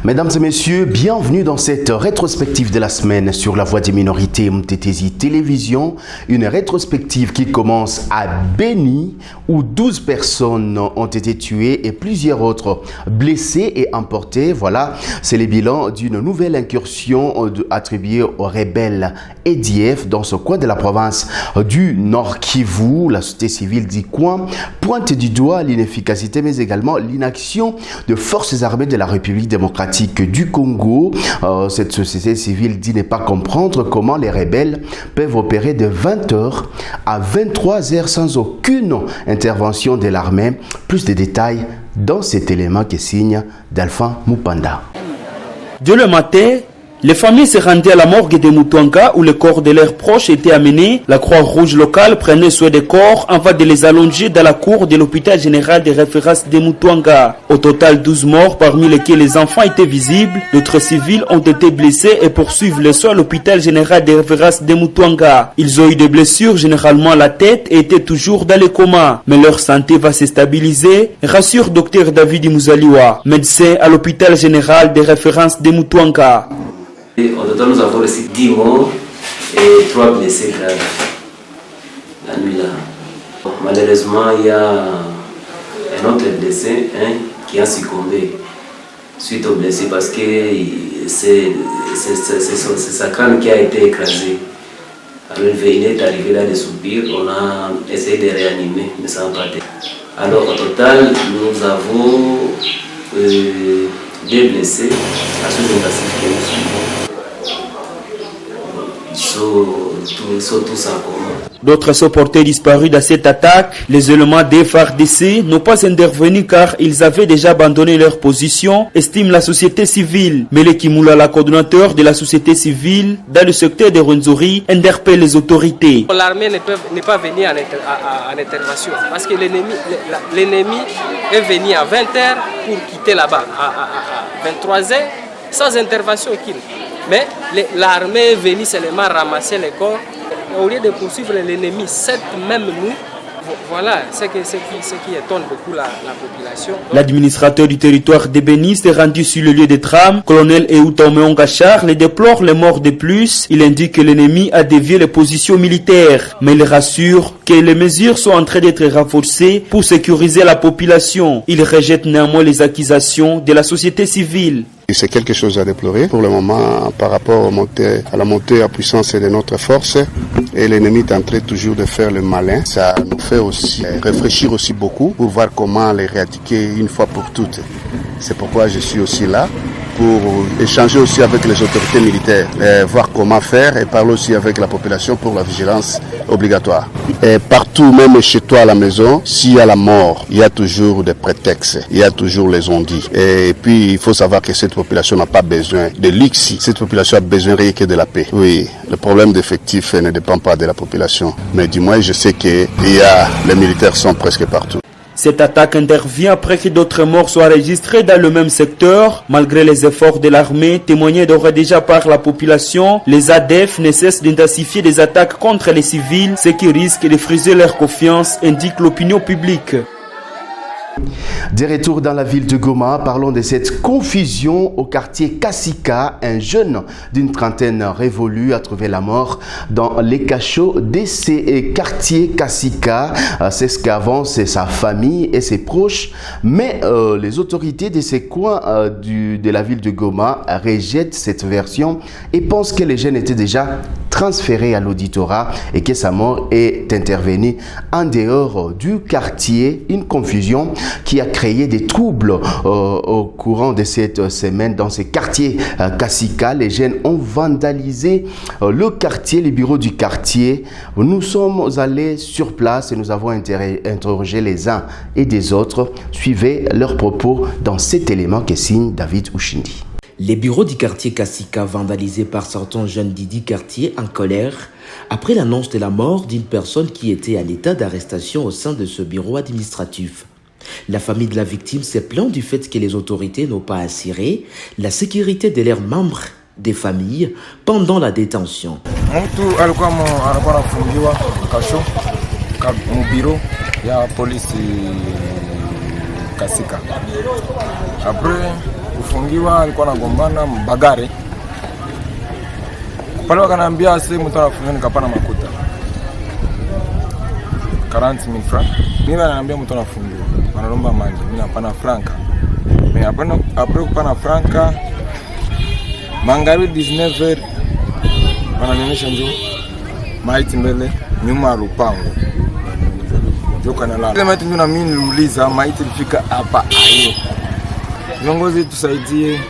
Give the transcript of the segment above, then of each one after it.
Mesdames et messieurs, bienvenue dans cette rétrospective de la semaine sur la voix des minorités MTTZ Télévision. Une rétrospective qui commence à Béni où 12 personnes ont été tuées et plusieurs autres blessées et emportées. Voilà, c'est le bilan d'une nouvelle incursion attribuée aux rebelles EDF dans ce coin de la province du Nord Kivu. La société civile du coin pointe du doigt l'inefficacité mais également l'inaction de forces armées de la République démocratique du Congo. Cette société civile dit ne pas comprendre comment les rebelles peuvent opérer de 20h à 23h sans aucune intervention de l'armée. Plus de détails dans cet élément qui signe d'Alpha Mupanda. Dès le matin, les familles se rendaient à la morgue de Mutuanga où le corps de leurs proches était amené. La Croix-Rouge locale prenait soin des corps avant de les allonger dans la cour de l'hôpital général de référence de Mutuanga. Au total, 12 morts, parmi lesquels les enfants étaient visibles. D'autres civils ont été blessés et poursuivent les soins à l'hôpital général de référence de Mutuanga. Ils ont eu des blessures, généralement à la tête, et étaient toujours dans le coma. Mais leur santé va se stabiliser, rassure Dr David Muzaliwa, médecin à l'hôpital général de référence de Mutuanga. Au total, nous avons reçu 10 morts et 3 blessés graves la nuit là. Malheureusement, il y a un autre blessé qui a succombé suite au blessé parce que c'est sa crâne qui a été écrasée. Alors il est arrivé là de soupir, on a essayé de réanimer, mais ça n'a pas été. Alors au total, nous avons 2 blessés à ce intensif que nous suivons. Ils sont tous en coma. D'autres sont portés disparus dans cette attaque. Les éléments des FARDC n'ont pas intervenu car ils avaient déjà abandonné leur position, estime la société civile. Mele Kimula, la coordonnateur de la société civile dans le secteur de Rwenzori, interpelle les autorités. L'armée n'est pas venue en intervention parce que l'ennemi est venu à 20h pour quitter là-bas à 23h sans intervention aucune. Mais l'armée est venue seulement ramasser les corps. Au lieu de poursuivre l'ennemi, cette même nuit, voilà ce qui étonne beaucoup la population. L'administrateur du territoire de Béni s'est rendu sur le lieu des drames. Colonel Euta Omeongachar les déplore les morts de plus. Il indique que l'ennemi a dévié les positions militaires. Mais il rassure que les mesures sont en train d'être renforcées pour sécuriser la population. Il rejette néanmoins les accusations de la société civile. C'est quelque chose à déplorer pour le moment par rapport à la montée en puissance de notre force et l'ennemi est en train toujours de faire le malin. Ça nous fait aussi réfléchir aussi beaucoup pour voir comment les éradiquer une fois pour toutes. C'est pourquoi je suis aussi là pour échanger aussi avec les autorités militaires, voir comment faire et parler aussi avec la population pour la vigilance obligatoire. Et partout, même chez toi à la maison, s'il y a la mort, il y a toujours des prétextes, il y a toujours les on-dit. Et puis, il faut savoir que cette population n'a pas besoin de luxe, cette population a besoin rien que de la paix. Oui, le problème d'effectifs ne dépend pas de la population, mais du moins, je sais que les militaires sont presque partout. Cette attaque intervient après que d'autres morts soient enregistrés dans le même secteur. Malgré les efforts de l'armée, témoignés d'ores et déjà par la population, les ADF ne cessent d'intensifier des attaques contre les civils, ce qui risque de friser leur confiance, indique l'opinion publique. De retour dans la ville de Goma, parlons de cette confusion au quartier Kassika. Un jeune d'une trentaine révolue a trouvé la mort dans les cachots de ces quartiers Kassika. C'est ce qu'avance sa famille et ses proches. Mais les autorités de ces coins de la ville de Goma rejettent cette version et pensent que les jeunes étaient déjà transférés à l'auditorat et que sa mort est intervenue en dehors du quartier. Une confusion qui a créé des troubles au courant de cette semaine dans ces quartiers Kassika. Les jeunes ont vandalisé le quartier, les bureaux du quartier. Nous sommes allés sur place et nous avons interrogé les uns et des autres. Suivez leurs propos dans cet élément que signe David Ushindi. Les bureaux du quartier Kassika vandalisés par certains jeunes d'Idi quartier en colère après l'annonce de la mort d'une personne qui était à l'état d'arrestation au sein de ce bureau administratif. La famille de la victime s'est plaint du fait que les autorités n'ont pas assuré la sécurité de leurs membres des familles pendant la détention. Après, kufungiwa, alikuwa anagombana mbagare. Pale wakaniambia sehemu mtu anafungiwa nikapana makuta 40,000 francs. Mimi ananiambia mtu anafungiwa, analomba manje, mimi napana franka. Mimi hapana après kupana franka magharibi 19h wananionyesha njoo maiti mbele nyuma ya lupango. Joka na la. Ile maiti ndio na mimi niliuliza maiti ilifika hapa ayo. Viongozi tusaidie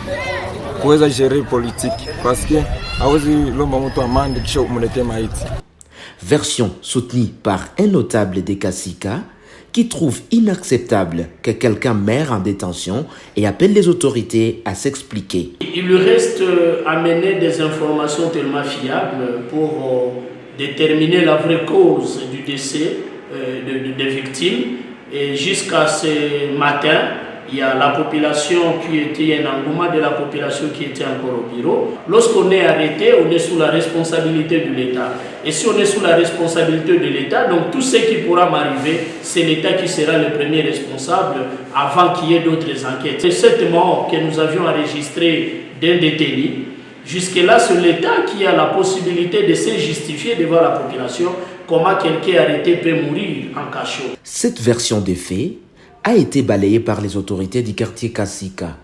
kuweza gérer politique parce que hawezi lomba mtu amande kisha umletee maiti. Version soutenue par un notable des Kasika qui trouve inacceptable que quelqu'un meure en détention et appelle les autorités à s'expliquer. Il lui reste à mener des informations tellement fiables pour déterminer la vraie cause du décès des victimes. Et jusqu'à ce matin, il y a la population qui était, un engouement de la population qui était encore au bureau. Lorsqu'on est arrêté, on est sous la responsabilité de l'État. Et si on est sous la responsabilité de l'État, donc tout ce qui pourra m'arriver, c'est l'État qui sera le premier responsable avant qu'il y ait d'autres enquêtes. Et cette mort que nous avions enregistrée d'un détenu, jusque-là, c'est l'État qui a la possibilité de se justifier devant la population comment quelqu'un arrêté peut mourir en cachot. Cette version des faits a été balayée par les autorités du quartier Kasika.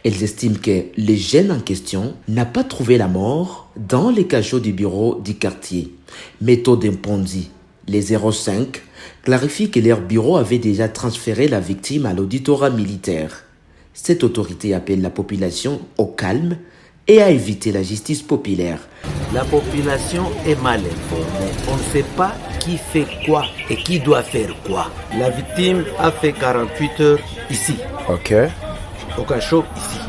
Elles estiment que le jeune en question n'a pas trouvé la mort dans les cachots du bureau du quartier. Méthode Mpondi, les 05, clarifient que leur bureau avait déjà transféré la victime à l'auditorat militaire. Cette autorité appelle la population au calme et à éviter la justice populaire. La population est mal informée. On ne sait pas qui fait quoi et qui doit faire quoi. La victime a fait 48 heures ici. OK. Au cachot ici.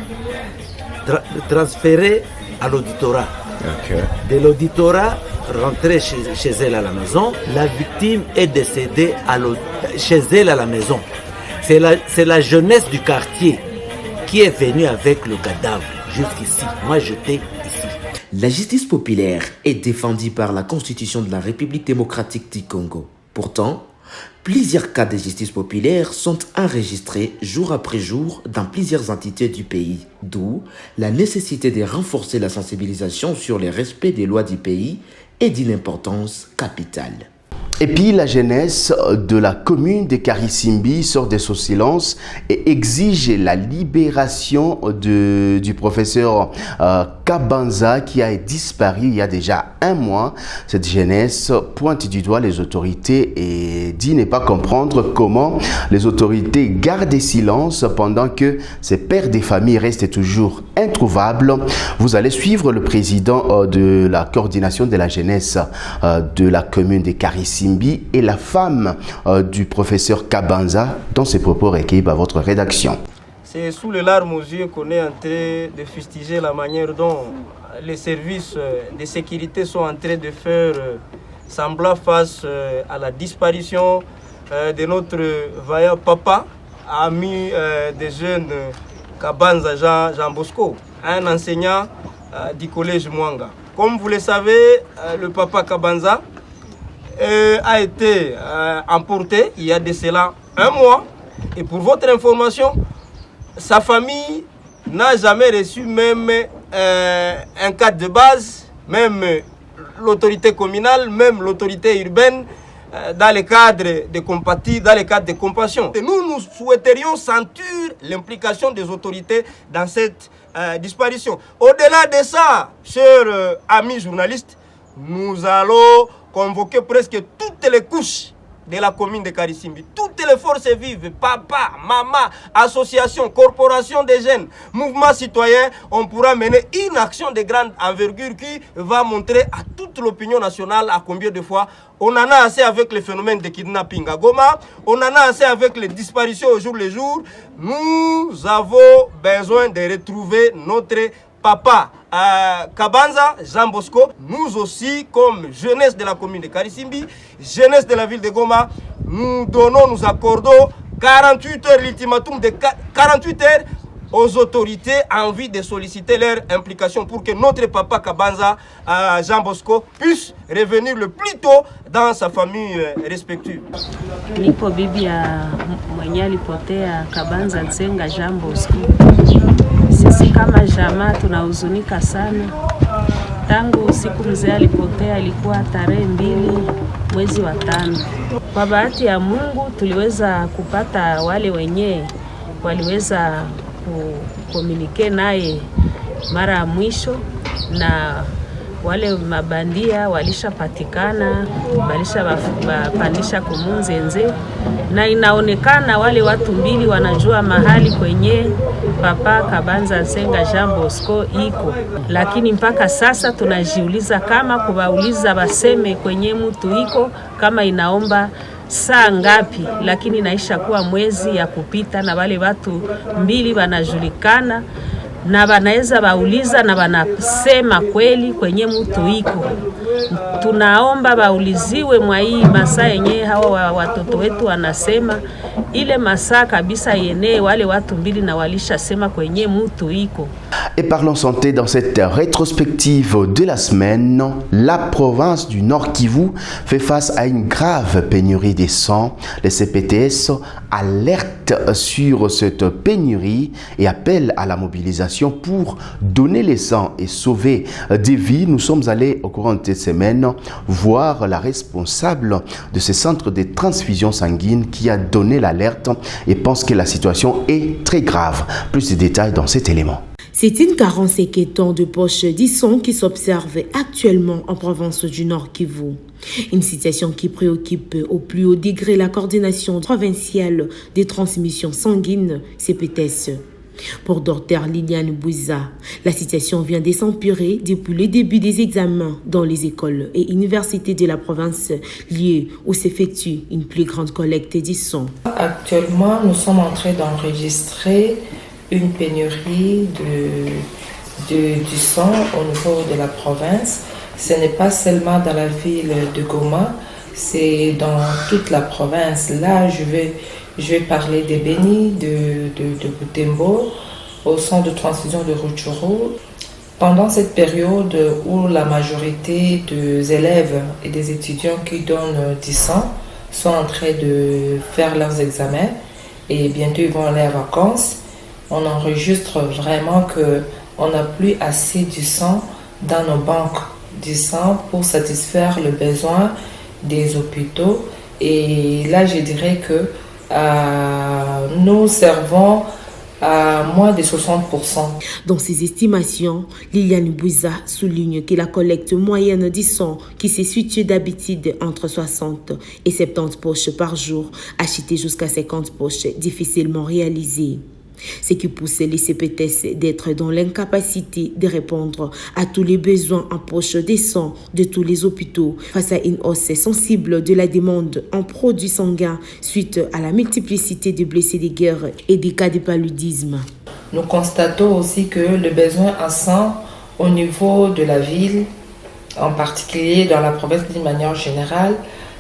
Transféré à l'auditorat. OK. De l'auditorat, rentré chez elle à la maison. La victime est décédée chez elle à la maison. C'est la jeunesse du quartier qui est venue avec le cadavre jusqu'ici. Moi, j'étais ici. La justice populaire est défendue par la Constitution de la République démocratique du Congo. Pourtant, plusieurs cas de justice populaire sont enregistrés jour après jour dans plusieurs entités du pays, d'où la nécessité de renforcer la sensibilisation sur le respect des lois du pays est d'une importance capitale. Et puis la jeunesse de la commune de Karisimbi sort de son silence et exige la libération du professeur Kabanza qui a disparu il y a déjà un mois. Cette jeunesse pointe du doigt les autorités et dit ne pas comprendre comment les autorités gardent silence pendant que ces pères de famille restent toujours introuvables. Vous allez suivre le président de la coordination de la jeunesse de la commune de Karisimbi et la femme du professeur Kabanza dans ses propos recueillis par votre rédaction. C'est sous les larmes aux yeux qu'on est en train de fustiger la manière dont les services de sécurité sont en train de faire semblant face à la disparition de notre vaillant papa, ami des jeunes Kabanza Jean Bosco, un enseignant du collège Mwanga. Comme vous le savez, le papa Kabanza a été emporté il y a de cela un mois. Et pour votre information, sa famille n'a jamais reçu même un cadre de base, même l'autorité communale, même l'autorité urbaine, dans le cadre de compatie, dans le cadre de compassion. Et nous souhaiterions sentir l'implication des autorités dans cette disparition. Au-delà de ça, chers amis journalistes, nous allons convoquer presque toutes les couches de la commune de Karisimbi, toutes les forces vives, papa, maman, associations, corporations des jeunes, mouvements citoyens. On pourra mener une action de grande envergure qui va montrer à toute l'opinion nationale à combien de fois on en a assez avec le phénomène de kidnapping à Goma, on en a assez avec les disparitions au jour le jour. Nous avons besoin de retrouver notre papa Kabanza, Jean Bosco. Nous aussi, comme jeunesse de la commune de Karisimbi, jeunesse de la ville de Goma, nous accordons 48 heures, l'ultimatum de 48 heures aux autorités en vue de solliciter leur implication pour que notre papa Kabanza, Jean Bosco, puisse revenir le plus tôt dans sa famille respective. Nipo bibi ya mwenye alipotea Kabanza Nsenga Jean Bosco. Sisi kama jamaa tunahuzunika sana. Tangu siku mzee alipotea ilikuwa tarehe 2 mwezi wa 5. Kwa bahati ya Mungu tuliweza kupata wale wenye waliweza kukomunike naye mara ya mwisho, na wale mabandia walishapatikana, walishapandisha kumunzenze, na inaonekana wale watu 2 wanajua mahali kwenye Papa Kabanza Nsenga Jean Bosco iko, lakini mpaka sasa tunajiuliza kama kubauliza baseme kwenye mtu iko kama inaomba saa ngapi, lakini naisha kuwa mwezi ya kupita na wale watu 2 wanajulikana na wanaweza bauliza na wanasema kweli kwenye mtu iko. Tunaomba bauliziwe mwa hii masaa yenye hawa watoto wetu wanasema ile masaa kabisa yenye wale watu 2 na walisha sema kwenye mtu iko. Et parlons santé dans cette rétrospective de la semaine. La province du Nord Kivu fait face à une grave pénurie de sang. Les CPTS alertent sur cette pénurie et appellent à la mobilisation pour donner les sangs et sauver des vies. Nous sommes allés au courant de cette semaine voir la responsable de ce centre de transfusion sanguine qui a donné l'alerte et pense que la situation est très grave. Plus de détails dans cet élément. C'est une carence inquiétante de poches de sang qui s'observe actuellement en province du Nord Kivu. Une situation qui préoccupe au plus haut degré la coordination provinciale des transmissions sanguines, CPTS. Pour Dr Liliane Bouza, la situation vient de s'empirer depuis le début des examens dans les écoles et universités de la province, lieux où s'effectue une plus grande collecte du sang. Actuellement, nous sommes en train d'enregistrer une pénurie du sang au niveau de la province. Ce n'est pas seulement dans la ville de Goma, c'est dans toute la province. Là, je vais parler de Beni, de Butembo, au centre de transfusion de Rutshuru. Pendant cette période où la majorité des élèves et des étudiants qui donnent du sang sont en train de faire leurs examens et bientôt ils vont aller en vacances, on enregistre vraiment qu'on n'a plus assez du sang dans nos banques du sang pour satisfaire le besoin des hôpitaux. Et là, je dirais que nous servons à moins de 60%. Dans ces estimations, Liliane Bouza souligne que la collecte moyenne du sang, qui se situe d'habitude entre 60 et 70 poches par jour, achetée jusqu'à 50 poches, difficilement réalisée. Ce qui pousse les CPTS d'être dans l'incapacité de répondre à tous les besoins en poche de sang de tous les hôpitaux face à une hausse sensible de la demande en produits sanguins suite à la multiplicité de blessés de guerre et des cas de paludisme. Nous constatons aussi que le besoin en sang au niveau de la ville, en particulier dans la province d'une manière générale,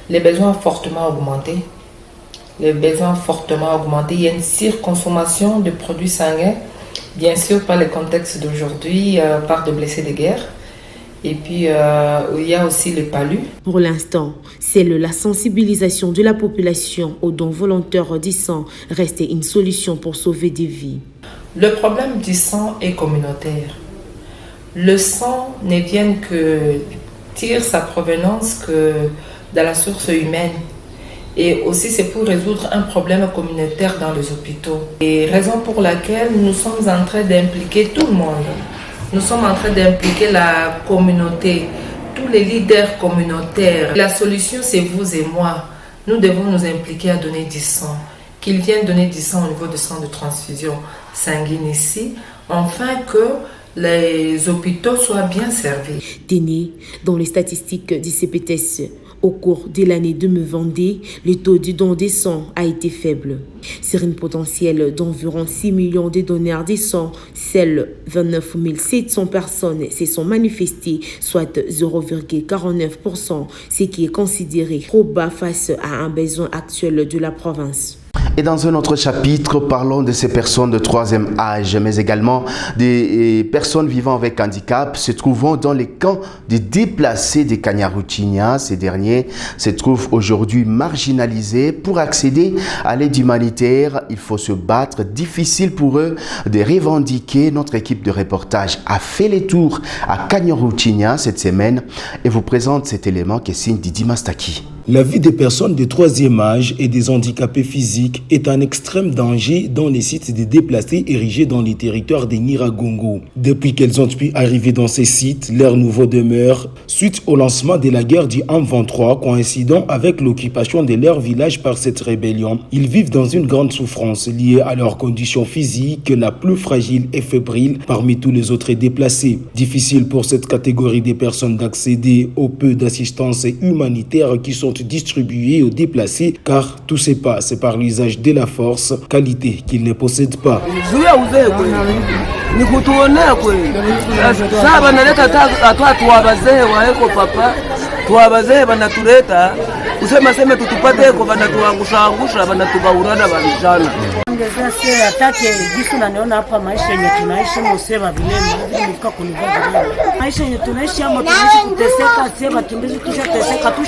les besoins ont fortement augmenté. Les besoins ont fortement augmenté. Il y a une surconsommation de produits sanguins, bien sûr par le contexte d'aujourd'hui, par des blessés de guerre. Et puis, il y a aussi le palu. Pour l'instant, seule la sensibilisation de la population aux dons volontaires du sang reste une solution pour sauver des vies. Le problème du sang est communautaire. Le sang ne vient que tire sa provenance que de la source humaine. Et aussi, c'est pour résoudre un problème communautaire dans les hôpitaux. Et raison pour laquelle nous sommes en train d'impliquer tout le monde. Nous sommes en train d'impliquer la communauté, tous les leaders communautaires. La solution, c'est vous et moi. Nous devons nous impliquer à donner du sang. Qu'ils viennent donner du sang au niveau du centre de transfusion sanguine ici, afin que les hôpitaux soient bien servis. Déné, dans les statistiques du CPTS, au cours de l'année 2022, le taux du don de sang a été faible. Sur une potentielle d'environ 6 millions de donneurs de sang, seules 29 700 personnes se sont manifestées, soit 0,49%, ce qui est considéré trop bas face à un besoin actuel de la province. Et dans un autre chapitre, parlons de ces personnes de troisième âge, mais également des personnes vivant avec handicap se trouvant dans les camps de déplacés des Kanyaruchinya. Ces derniers se trouvent aujourd'hui marginalisés. Pour accéder à l'aide humanitaire, il faut se battre. Difficile pour eux de revendiquer. Notre équipe de reportage a fait les tours à Kanyaruchinya cette semaine et vous présente cet élément qui signe Didi Mastaki. La vie des personnes de troisième âge et des handicapés physiques est un extrême danger dans les sites des déplacés érigés dans les territoires des Nyiragongo. Depuis qu'elles ont pu arriver dans ces sites, leur nouveau demeure, suite au lancement de la guerre du M23, coïncidant avec l'occupation de leur village par cette rébellion, ils vivent dans une grande souffrance liée à leur condition physique, la plus fragile et fébrile parmi tous les autres déplacés. Difficile pour cette catégorie des personnes d'accéder au peu d'assistance humanitaire qui sont distribués aux déplacés, car tout se passe par l'usage de la force, qualité qu'ils ne possèdent pas.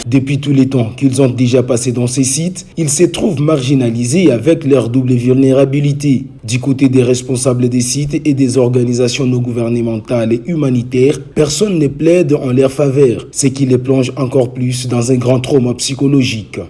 Depuis tous les temps qu'ils ont déjà passé dans ces sites, ils se trouvent marginalisés avec leur double vulnérabilité. Du côté des responsables des sites et des organisations non gouvernementales et humanitaires, personne ne plaide en leur faveur, ce qui les plonge encore plus dans un grand trauma psychologique.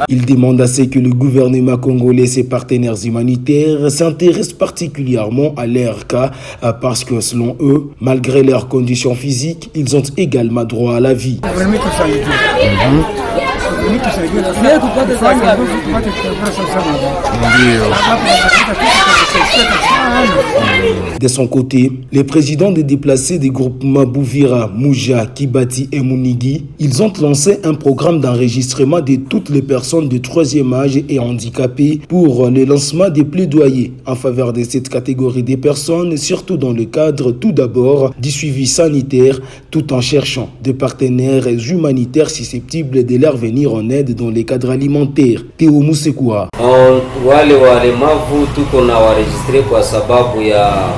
Il demande à ce que le gouvernement congolais et ses partenaires humanitaires s'intéressent particulièrement à leur cas parce que selon eux, malgré leurs conditions physiques, ils ont également droit à la vie. De son côté, les présidents des déplacés des groupements Bouvira, Mouja, Kibati et Mounigi, ils ont lancé un programme d'enregistrement de toutes les personnes de troisième âge et handicapées pour le lancement des plaidoyers en faveur de cette catégorie de personnes, surtout dans le cadre tout d'abord du suivi sanitaire, tout en cherchant des partenaires humanitaires susceptibles de leur venir en aide dans les cadres alimentaires. Théo Moussekoua. Wale walemavu tuko na waregistre kwa sababu ya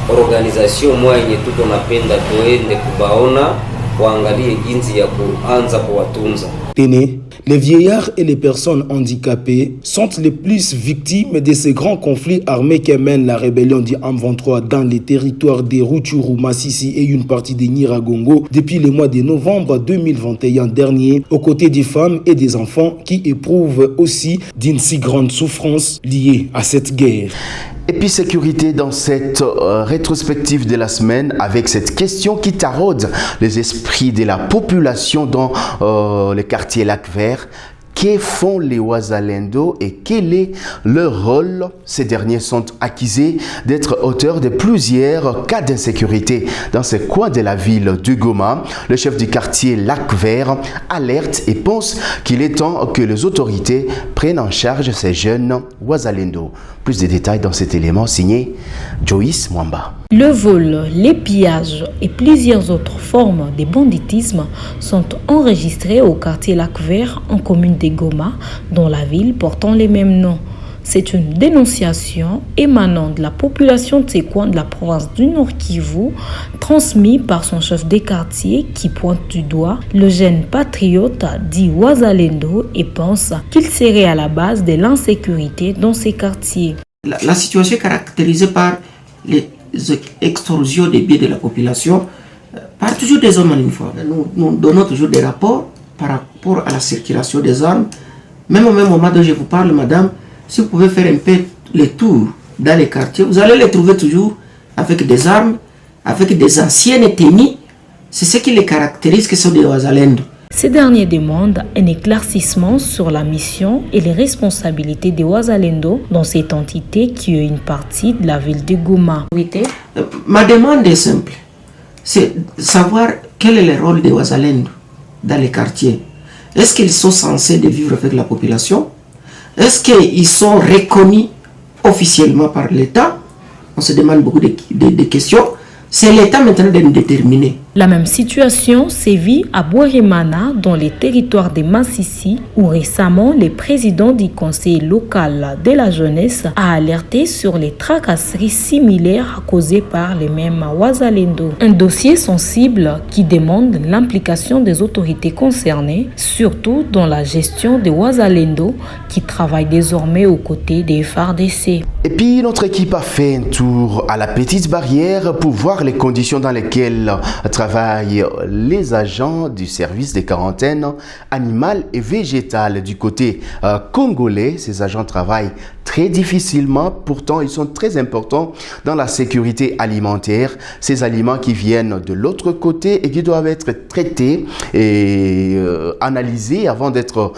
organization moja yenye tuko napenda tuende kubaona kuangalie jinsi ya kuanza kuwatunza. Téné, les vieillards et les personnes handicapées sont les plus victimes de ces grands conflits armés que mène la rébellion du M23 dans les territoires des Rutshuru, Massissi et une partie des Nyiragongo depuis le mois de novembre 2021 dernier, aux côtés des femmes et des enfants qui éprouvent aussi d'une si grande souffrance liée à cette guerre. Et puis sécurité dans cette rétrospective de la semaine avec cette question qui taraude les esprits de la population dans le quartier Lac Vert. Que font les Wazalendo et quel est leur rôle? Ces derniers sont accusés d'être auteurs de plusieurs cas d'insécurité dans ce coin de la ville de Goma. Le chef du quartier Lac Vert alerte et pense qu'il est temps que les autorités prennent en charge ces jeunes Wazalendo. Plus de détails dans cet élément signé Joyce Mwamba. Le vol, les pillages et plusieurs autres formes de banditisme sont enregistrés au quartier Lac Vert en commune de Goma, dans la ville portant les mêmes noms. C'est une dénonciation émanant de la population de ces coins de la province du Nord Kivu, transmise par son chef des quartiers qui pointe du doigt le jeune patriote dit Wazalendo et pense qu'il serait à la base de l'insécurité dans ces quartiers. La situation est caractérisée par les extorsions des biens de la population, par toujours des hommes en uniforme. Nous donnons toujours des rapports par rapport à la circulation des armes. Même au même moment dont je vous parle, madame, si vous pouvez faire un peu les tours dans les quartiers, vous allez les trouver toujours avec des armes, avec des anciennes tenues. C'est ce qui les caractérise, que sont des Wazalendo. Ces derniers demandent un éclaircissement sur la mission et les responsabilités des Wazalendo dans cette entité qui est une partie de la ville de Goma. Ma demande est simple, c'est savoir quel est le rôle des Wazalendo dans les quartiers. Est-ce qu'ils sont censés de vivre avec la population? Est-ce qu'ils sont reconnus officiellement par l'État? On se demande beaucoup de questions. C'est l'État maintenant de nous déterminer. La même situation sévit à Bouérimana, dans les territoires de Massissi, où récemment le président du conseil local de la jeunesse a alerté sur les tracasseries similaires causées par les mêmes Wazalendo. Un dossier sensible qui demande l'implication des autorités concernées, surtout dans la gestion des Wazalendo qui travaillent désormais aux côtés des FARDC. Et puis notre équipe a fait un tour à la Petite Barrière pour voir les conditions dans lesquelles travaillent les agents du service de quarantaine animale et végétale du côté congolais. Ces agents travaillent très difficilement, pourtant ils sont très importants dans la sécurité alimentaire. Ces aliments qui viennent de l'autre côté et qui doivent être traités et analysés avant d'être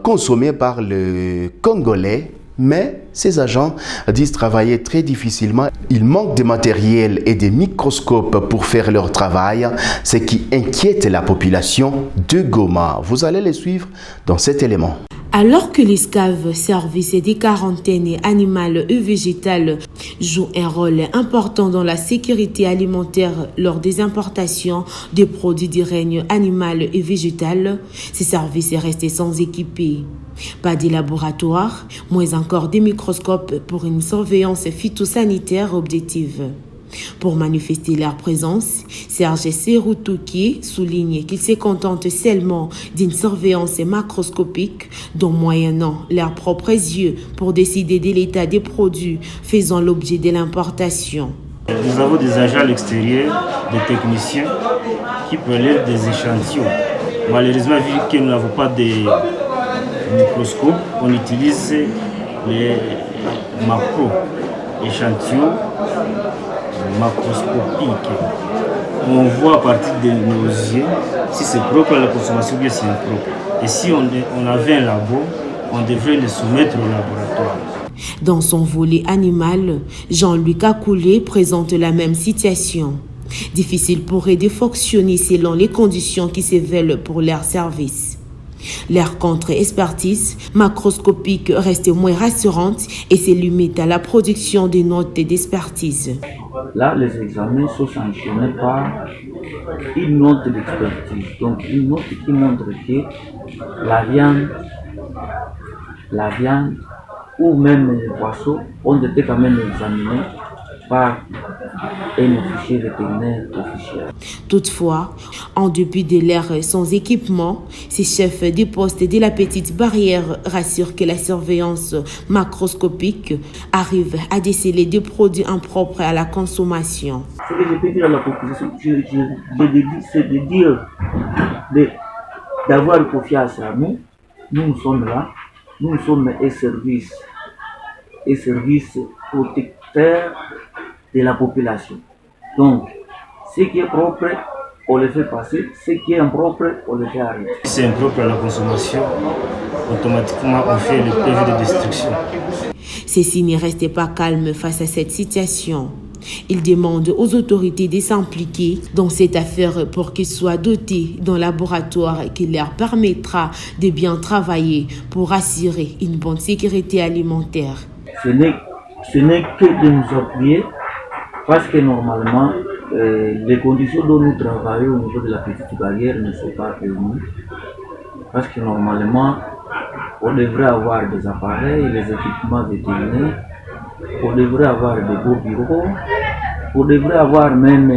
consommés par le Congolais. Mais ces agents disent travailler très difficilement. Il manque de matériel et de microscopes pour faire leur travail, ce qui inquiète la population de Goma. Vous allez les suivre dans cet élément. Alors que les SCAV, services des quarantaines animales et végétales, jouent un rôle important dans la sécurité alimentaire lors des importations des produits du règne animal et végétal, ces services restent sans équiper. Pas de laboratoire, moins encore des microscopes pour une surveillance phytosanitaire objective. Pour manifester leur présence, Serge Seroutouki souligne qu'ils se contentent seulement d'une surveillance macroscopique dont moyennant leurs propres yeux pour décider de l'état des produits faisant l'objet de l'importation. Nous avons des agents à l'extérieur, des techniciens qui prélèvent des échantillons. Malheureusement, vu que nous n'avons pas de microscope, on utilise les macro-échantillons macroscopiques. On voit à partir de nos yeux si c'est propre à la consommation ou bien c'est impropre. Et si on avait un labo, on devrait le soumettre au laboratoire. Dans son volet animal, Jean-Luc Akoulé présente la même situation. Difficile pour eux de fonctionner selon les conditions qui se veulent pour leur service. Leur contre-expertise macroscopique reste moins rassurante et se limite à la production de notes d'expertise. Là, les examens sont sanctionnés par une note d'expertise. Donc, une note qui montre que la viande ou même les poissons ont été quand même examinés par un officier vétérinaire officiel. Toutefois, en dépit de l'air sans équipement, ces chefs des postes de la Petite Barrière rassurent que la surveillance macroscopique arrive à déceler des produits impropres à la consommation. Ce que je peux dire à la population, c'est de dire d'avoir confiance à nous. Nous sommes là, nous sommes un service protecteur de la population. Donc, ce qui est propre, on le fait passer, ce qui est impropre, on le fait arrêter. Si c'est impropre à la consommation, automatiquement on fait le PV de destruction. Ceux-ci ne restent pas calmes face à cette situation. Ils demandent aux autorités de s'impliquer dans cette affaire pour qu'ils soient dotés d'un laboratoire qui leur permettra de bien travailler pour assurer une bonne sécurité alimentaire. Ce n'est que de nous appuyer parce que normalement, les conditions dont nous travaillons au niveau de la Petite Barrière ne sont pas réunies. Parce que normalement, on devrait avoir des appareils, les équipements vétérinaires, on devrait avoir de beaux bureaux, on devrait avoir même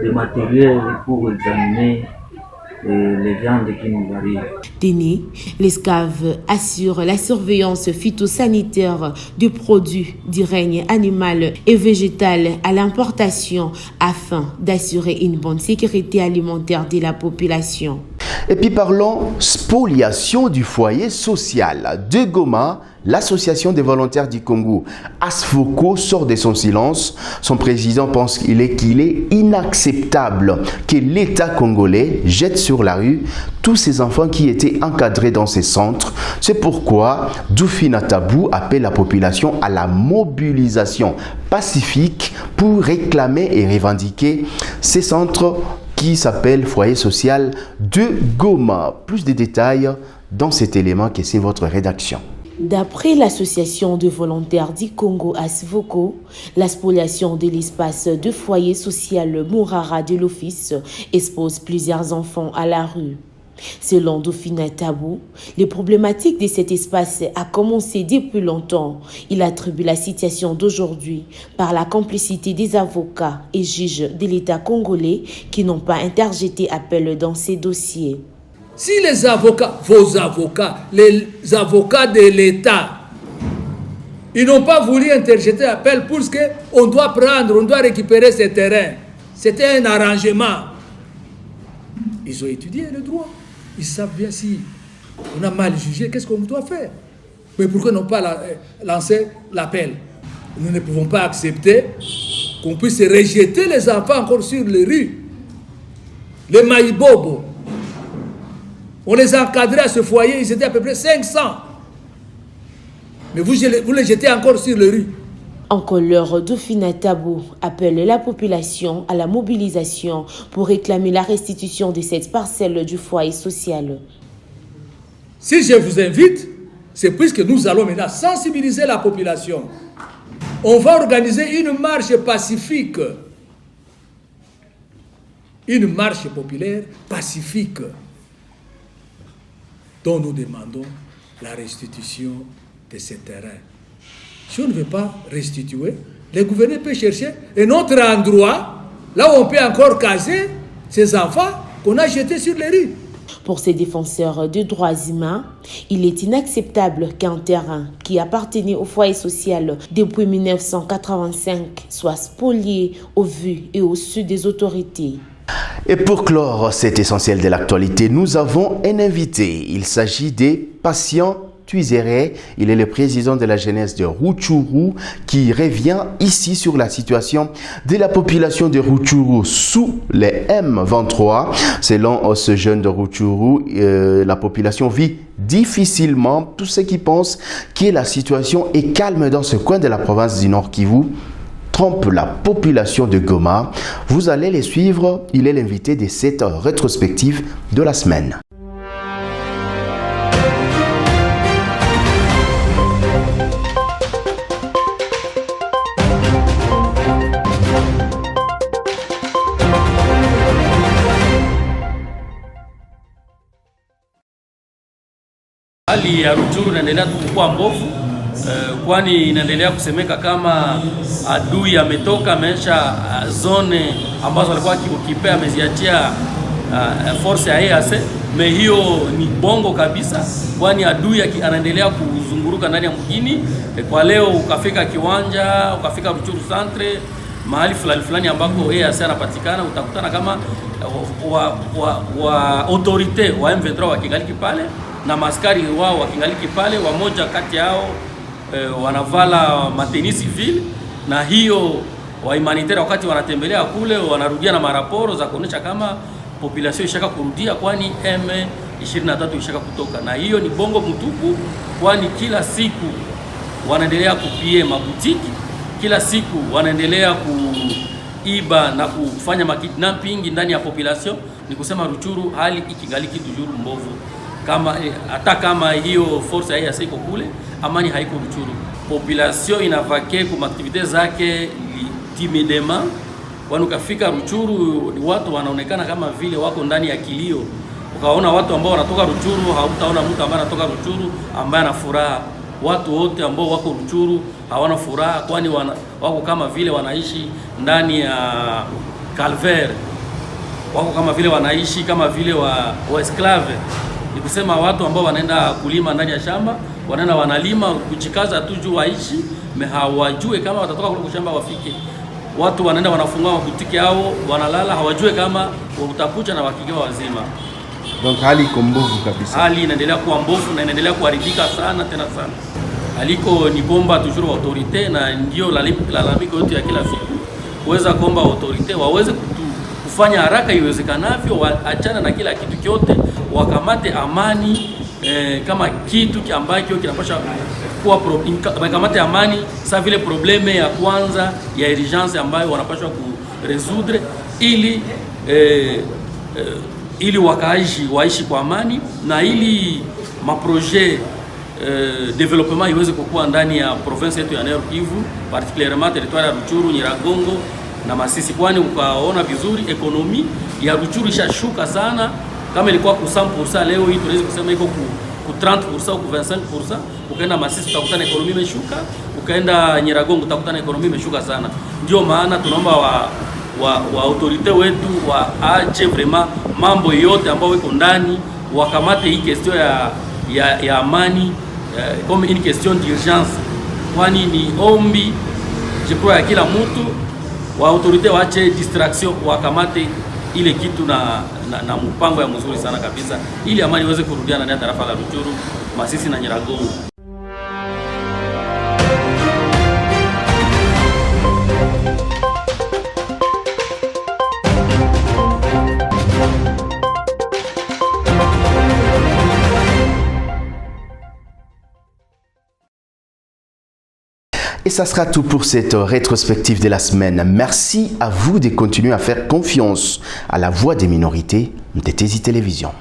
des matériels pour examiner les viandes qui nous arrivent. Déni, les SCAV assurent la surveillance phytosanitaire des produits du règne animal et végétal à l'importation afin d'assurer une bonne sécurité alimentaire de la population. Et puis parlons spoliation du foyer social de Goma. L'association des volontaires du Congo, ASFOCO, sort de son silence. Son président pense qu'il est inacceptable que l'État congolais jette sur la rue tous ces enfants qui étaient encadrés dans ces centres. C'est pourquoi Doufina Tabou appelle la population à la mobilisation pacifique pour réclamer et revendiquer ces centres qui s'appellent Foyer social de Goma. Plus de détails dans cet élément que c'est votre rédaction. D'après l'association de volontaires du Congo ASVOCO, la spoliation de l'espace de foyer social Mourara de l'Office expose plusieurs enfants à la rue. Selon Dauphine Tabou, les problématiques de cet espace a commencé depuis longtemps. Il attribue la situation d'aujourd'hui par la complicité des avocats et juges de l'État congolais qui n'ont pas interjeté appel dans ces dossiers. Si les avocats, vos avocats, les avocats de l'État, ils n'ont pas voulu interjeter appel pour ce qu'on doit prendre, on doit récupérer ces terrains. C'était un arrangement. Ils ont étudié le droit. Ils savent bien si on a mal jugé, qu'est-ce qu'on doit faire. Mais pourquoi n'ont pas lancé l'appel? Nous ne pouvons pas accepter qu'on puisse rejeter les enfants encore sur les rues. Les maïbobos. On les a encadrés à ce foyer, ils étaient à peu près 500. Mais vous les jetez encore sur les rues. En colère, Dauphine Tabou appelle la population à la mobilisation pour réclamer la restitution de cette parcelle du foyer social. Si je vous invite, c'est puisque nous allons maintenant sensibiliser la population. On va organiser une marche pacifique. Une marche populaire pacifique dont nous demandons la restitution de ces terrains. Si on ne veut pas restituer, le gouverneur peut chercher un autre endroit, là où on peut encore caser ces enfants qu'on a jetés sur les rues. Pour ces défenseurs de droits humains, il est inacceptable qu'un terrain qui appartenait au foyer social depuis 1985 soit spolié au vu et au su des autorités. Et pour clore cet essentiel de l'actualité, nous avons un invité. Il s'agit des patients Tuizéré. Il est le président de la jeunesse de Rutshuru qui revient ici sur la situation de la population de Rutshuru sous les M23. Selon ce jeune de Rutshuru, la population vit difficilement. Tous ceux qui pensent que la situation est calme dans ce coin de la province du Nord Kivu trompe la population de Goma. Vous allez les suivre. Il est l'invité de cette rétrospective de la semaine. Hali ya Rutshuru inaendelea kuwa mbovu, kwani inaendelea kusemeka kama adui ametoka ameacha zone ambazo alikuwa akipea ameziachia force ya EAC. Me hiyo ni bongo kabisa, kwani adui anaendelea kuzunguruka ndani ya mjini. Kwa leo ukafika kiwanja, ukafika Rutshuru centre, mahali fulani ambako EAC anapatikana, utakutana kama wa autorite wa M23 wakingaliki pale na maskari wao wakingaliki pale. Wamoja kati yao wanavala mateni civil, na hiyo wa humanitaire wakati wanatembelea kule wanarudia na maraporo za kuonesha kama population ishaka kurudia, kwani M23 ishaka kutoka. Na hiyo ni bongo mtupu, kwani kila siku wanaendelea kupie mabutiki, kila siku wanaendelea kuiba na kufanya makidnapping ndani ya population. Ni kusema Rutshuru hali ikigaliki tujuru mbovu. Kama hata kama hiyo force ya EAC iko kule, amani haiko Rutshuru. Population inavake kwa activities zake timidement. Kwani ukafika Rutshuru watu wanaonekana kama vile wako ndani ya kilio. Ukaona watu ambao wanatoka Rutshuru, hautaona mtu ambaye anatoka Rutshuru ambaye ana furaha. Watu wote ambao wako Rutshuru hawana furaha, kwani wako kama vile wanaishi ndani ya calvaire. Wako kama vile wanaishi kama vile wa esclave. Ni kusema watu ambao wanaenda kulima ndani ya shamba, wanaenda wanalima kuchikaza tu juu waishi, hawajue kama watatoka kule kushamba wafike. Watu wanaenda wanafungua mabutiki yao, wanalala, hawajue kama utakucha na wakigewa wazima. Donc hali iko mbovu kabisa. Hali inaendelea kuwa mbovu na inaendelea kuharibika sana tena sana. Aliko ni bomba toujours autorité, na ndio lalamiko yote ya kila siku kuweza kuomba autorité waweze kufanya haraka iwezekanavyo, waachana na kila kitu kyote, wakamate amani kama kitu ambacho kinapaswa kuwa wakamate amani sa vile probleme ya kwanza ya urgence ambayo wanapaswa kuresoudre ili wakaishi waishi kwa amani, na ili maprojet development iweze kukua ndani ya province yetu ya Nord Kivu, particulièrement territoire ya Ruchuru, Nyiragongo na Masisi, kwani ukaona vizuri ekonomi ya Ruchuru ishashuka sana. Kama ilikuwa ku 100%, leo hii tunaweza kusema iko ku 30% au ku 25%. Ukaenda Masisi utakutana ekonomi imeshuka, ukaenda Nyiragongo utakutana ekonomi imeshuka sana. Ndio maana tunaomba wa autorite wetu waache vraiment mambo yote ambayo iko ndani, wakamate hii question ya amani comme une question d'urgence, kwani ni ombi je crois ya kila mtu. Wa autorite waache distraction, wakamate ile kitu na mpango ya mzuri sana kabisa, ili amani iweze kurudia ndani ya tarafa la Ruchuru, Masisi na Nyiragongo. Et ça sera tout pour cette rétrospective de la semaine. Merci à vous de continuer à faire confiance à la voix des minorités de TZ Télévision.